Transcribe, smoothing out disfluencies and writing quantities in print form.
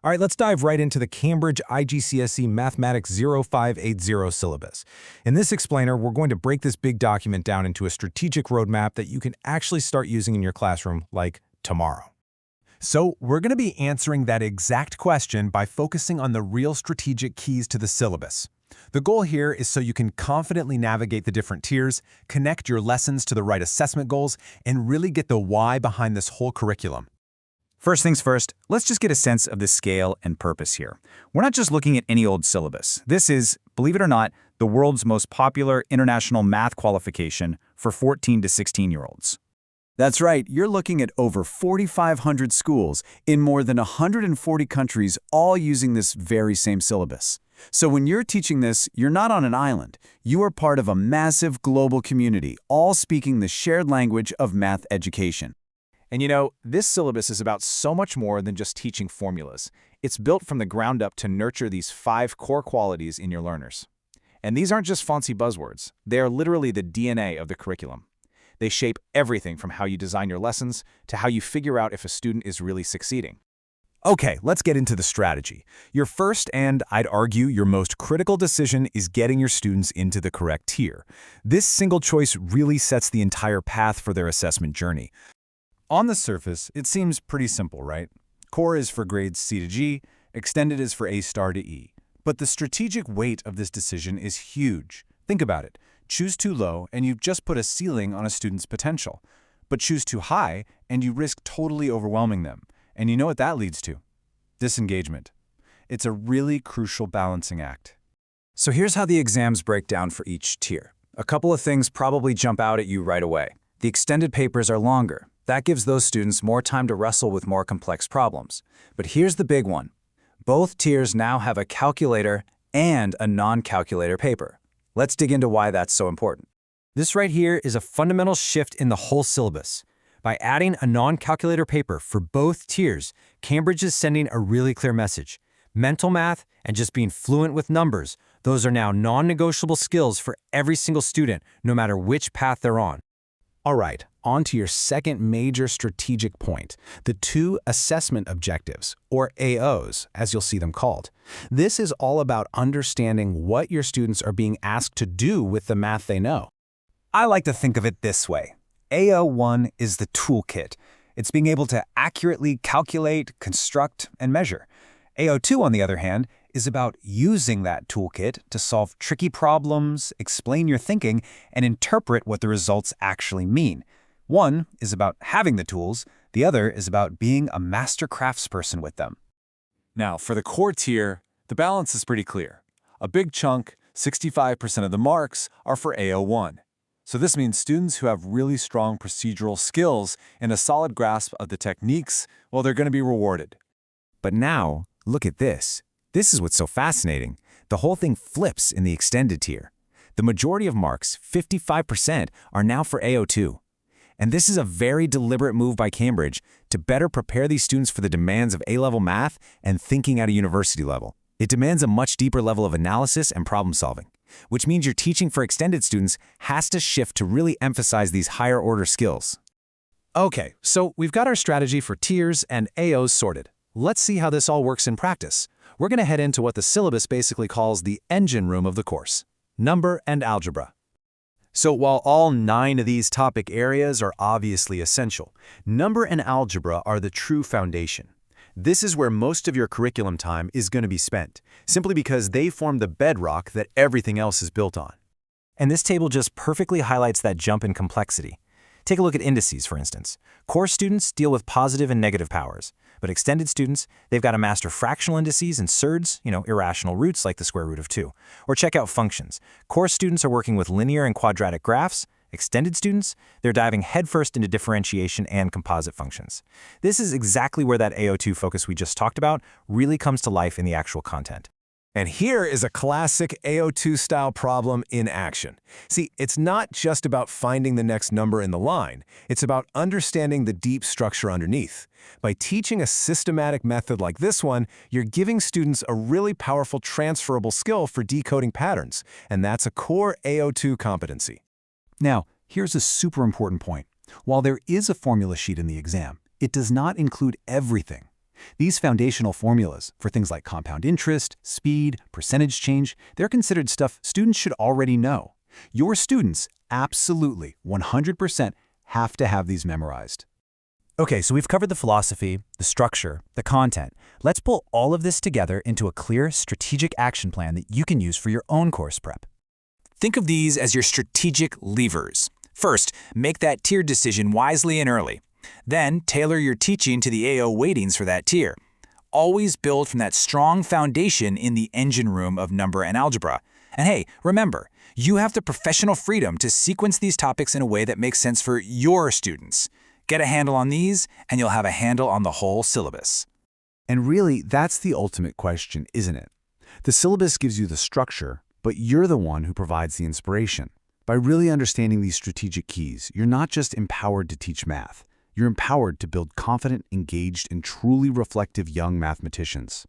All right, let's dive right into the Cambridge IGCSE Mathematics 0580 syllabus. In this explainer, we're going to break this big document down into a strategic roadmap that you can actually start using in your classroom, like tomorrow. So we're going to be answering that exact question by focusing on the real strategic keys to the syllabus. The goal here is so you can confidently navigate the different tiers, connect your lessons to the right assessment goals, and really get the why behind this whole curriculum. First things first, let's just get a sense of the scale and purpose here. We're not just looking at any old syllabus. This is, believe it or not, the world's most popular international math qualification for 14 to 16-year-olds. That's right, you're looking at over 4,500 schools in more than 140 countries all using this very same syllabus. So when you're teaching this, you're not on an island. You are part of a massive global community, all speaking the shared language of math education. And you know, this syllabus is about so much more than just teaching formulas. It's built from the ground up to nurture these 5 core qualities in your learners. And these aren't just fancy buzzwords. They are literally the DNA of the curriculum. They shape everything from how you design your lessons to how you figure out if a student is really succeeding. Okay, let's get into the strategy. Your first and, I'd argue, your most critical decision is getting your students into the correct tier. This single choice really sets the entire path for their assessment journey. On the surface, it seems pretty simple, right? Core is for grades C to G, Extended is for A star to E. But the strategic weight of this decision is huge. Think about it. Choose too low, and you've just put a ceiling on a student's potential. But choose too high, and you risk totally overwhelming them. And you know what that leads to? Disengagement. It's a really crucial balancing act. So here's how the exams break down for each tier. A couple of things probably jump out at you right away. The extended papers are longer. That gives those students more time to wrestle with more complex problems. But here's the big one. Both tiers now have a calculator and a non-calculator paper. Let's dig into why that's so important. This right here is a fundamental shift in the whole syllabus. By adding a non-calculator paper for both tiers, Cambridge is sending a really clear message. Mental math and just being fluent with numbers, those are now non-negotiable skills for every single student, no matter which path they're on. All right, on to your second major strategic point, the 2 assessment objectives, or AOs, as you'll see them called. This is all about understanding what your students are being asked to do with the math they know. I like to think of it this way. AO1 is the toolkit. It's being able to accurately calculate, construct, and measure. AO2, on the other hand, is about using that toolkit to solve tricky problems, explain your thinking, and interpret what the results actually mean. One is about having the tools, the other is about being a master craftsperson with them. Now, for the core tier, the balance is pretty clear. A big chunk, 65% of the marks, are for AO1. So this means students who have really strong procedural skills and a solid grasp of the techniques, well, they're going to be rewarded. But now, look at this. This is what's so fascinating. The whole thing flips in the extended tier. The majority of marks, 55%, are now for AO2. And this is a very deliberate move by Cambridge to better prepare these students for the demands of A-level math and thinking at a university level. It demands a much deeper level of analysis and problem solving, which means your teaching for extended students has to shift to really emphasize these higher order skills. Okay, so we've got our strategy for tiers and AOs sorted. Let's see how this all works in practice. We're going to head into what the syllabus basically calls the engine room of the course, number and algebra. So while all 9 of these topic areas are obviously essential, number and algebra are the true foundation. This is where most of your curriculum time is going to be spent, simply because they form the bedrock that everything else is built on. And this table just perfectly highlights that jump in complexity. Take a look at indices, for instance. Core students deal with positive and negative powers, but extended students, they've got to master fractional indices and surds, irrational roots like the square root of 2. Or check out functions. Core students are working with linear and quadratic graphs. Extended students, they're diving headfirst into differentiation and composite functions. This is exactly where that AO2 focus we just talked about really comes to life in the actual content. And here is a classic AO2-style problem in action. See, it's not just about finding the next number in the line. It's about understanding the deep structure underneath. By teaching a systematic method like this one, you're giving students a really powerful transferable skill for decoding patterns, and that's a core AO2 competency. Now, here's a super important point. While there is a formula sheet in the exam, it does not include everything. These foundational formulas for things like compound interest, speed, percentage change, they're considered stuff students should already know. Your students absolutely, 100% have to have these memorized. Okay, so we've covered the philosophy, the structure, the content. Let's pull all of this together into a clear, strategic action plan that you can use for your own course prep. Think of these as your strategic levers. First, make that tier decision wisely and early. Then, tailor your teaching to the AO weightings for that tier. Always build from that strong foundation in the engine room of number and algebra. And hey, remember, you have the professional freedom to sequence these topics in a way that makes sense for your students. Get a handle on these, and you'll have a handle on the whole syllabus. And really, that's the ultimate question, isn't it? The syllabus gives you the structure, but you're the one who provides the inspiration. By really understanding these strategic keys, you're not just empowered to teach math. You're empowered to build confident, engaged, and truly reflective young mathematicians.